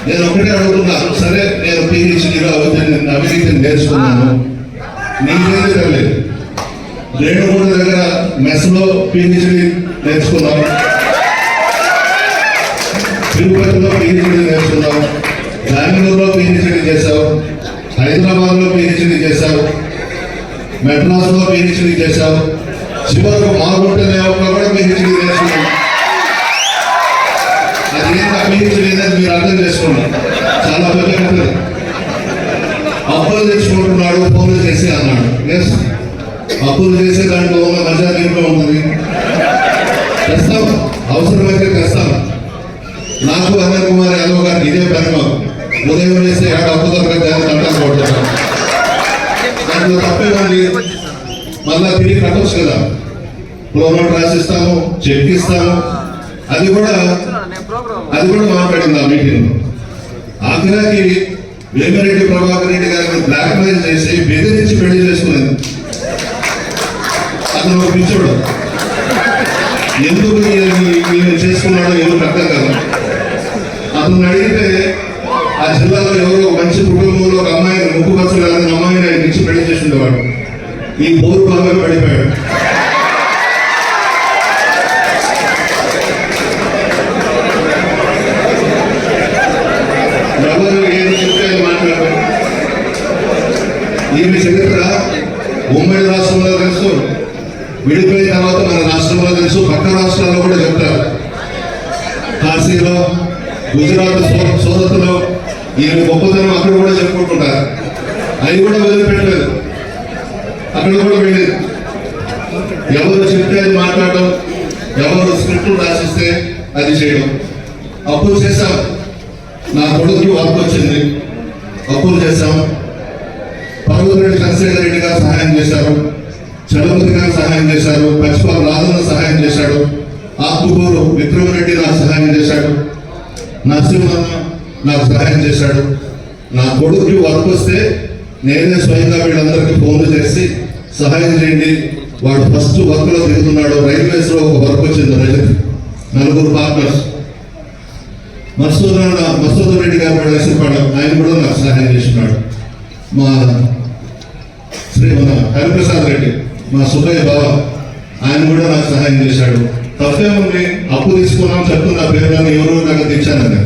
నేను ఒకటే అడుగుతున్నాను, సరే నేను పిహెచ్డీలో అవినీతిని నేర్చుకున్నాను, నీకేది తెలియదు. రేణుగూడ దగ్గర మెస్లో పిహెచ్డీ నేర్చుకున్నాం, తిరుపతిలో పిహెచ్డీ నేర్చుకున్నాం, బెంగళూరులో పిహెచ్డీ చేశావు, హైదరాబాద్లో పిహెచ్డీ చేశావు, మెడ్రాస్లో పిహెచ్డీ చేశావు, చివరకు మాగుంట లేఅవుట్లో కూడా పిహెచ్డీ నేర్చుకున్నాం. అది ఏంటా పిహెచ్డీ అనేది మీరు అర్థం చేసుకోండి. చాలా పెద్ద కథలు. అప్పులు తెచ్చుకుంటున్నాడు, ఫోన్లు చేసి అన్నాడు. ఎస్, అప్పులు చేసే దాంట్లో ఉన్న మజా దీంట్లో ఉంటుంది. తెస్తాం, అవసరమైతే తెస్తాం. నాకు అనిల్ కుమార్ యాదవ్ గారికి ఇదే పని. ఉదయం చేస్తే ఏడు అప్పు దొరకదు అని అంటాను కొడతాను. దాంట్లో తప్పేమండి, మళ్ళా తిరిగి కట్టవచ్చు కదా. లోన్ రాసిస్తాము, చెక్ ఇస్తాము. అది కూడా మాట్లాడింది ఆ మీటింగ్. ఆఖరాకి వేమిరెడ్డి ప్రభాకర్ రెడ్డి గారిని బ్లాక్ మెయిల్ చేసి బెదిరించి పెళ్లి చేసుకునేది. అతను ఒక పిచ్చోడు. ఎందుకు ఈయన చేసుకున్నాడో ఎవరు అర్థం కదా. అతను అడిగితే ఆ జిల్లాలో ఎవరో మంచి కుటుంబంలో ఒక అమ్మాయిని ముక్కుపచ్చలు వెళ్ళని అమ్మాయిని ఆయన ఇచ్చి పెళ్లి చేసి ఉండేవాడు. ఈ బోరు బాగా పడిపోయాడు. ఎవరు ఏది చెప్తే మాట్లాడారు. ఈమె చరిత్ర ఉమ్మడి రాష్ట్రంలో తెలుసు, విడిపోయిన తర్వాత మన రాష్ట్రంలో తెలుసు, పక్క రాష్ట్రాల్లో కూడా చెప్తారు. కాశీలో, గుజరాత్, సూరత్లో ఈయన గొప్పతనం అక్కడ కూడా చెప్పుకుంటుంటారు. అవి కూడా వదిలిపెట్టలేదు, అక్కడ కూడా వెళ్ళేది. ఎవరు చెప్తే అది మాట్లాడడం, ఎవరు స్క్రిప్ట్ రాసిస్తే అది చేయడం. అప్పులు చేశాం, నా కొడుకు వర్క్ వచ్చింది, అప్పులు చేశాం. పర్వతిరెడ్డి చంద్రశేఖర్ రెడ్డి గారు సహాయం చేశారు, చలపతి గారు సహాయం చేశారు, పచ్చిపాల రాజన్న సహాయం చేశాడు, ఆత్మకూరు విక్రమరెడ్డి నాకు సహాయం చేశాడు, నరసింహన్న నాకు సహాయం చేశాడు. నా కొడుకు వర్క్ వస్తే నేనే స్వయంగా వీళ్ళందరికీ ఫోన్లు చేసి సహాయం చేయండి, వాడు ఫస్ట్ వర్క్లో దిగుతున్నాడు. రైల్వేస్లో ఒక వర్క్ వచ్చింది, రజత్, నలుగురు పార్ట్నర్స్. మసూద్ రెడ్డి గారు కూడా వేసిపాడు, ఆయన కూడా నాకు సహాయం చేస్తున్నాడు. మన హరిప్రసాద్ రెడ్డి, మా సుబ్బయ్య బావ, ఆయన కూడా నాకు సహాయం చేశాడు. తప్పేముంది, అప్పు తీసుకున్నాం చెప్తున్నా పేర్లను ఎవరు నాకు తెచ్చానని.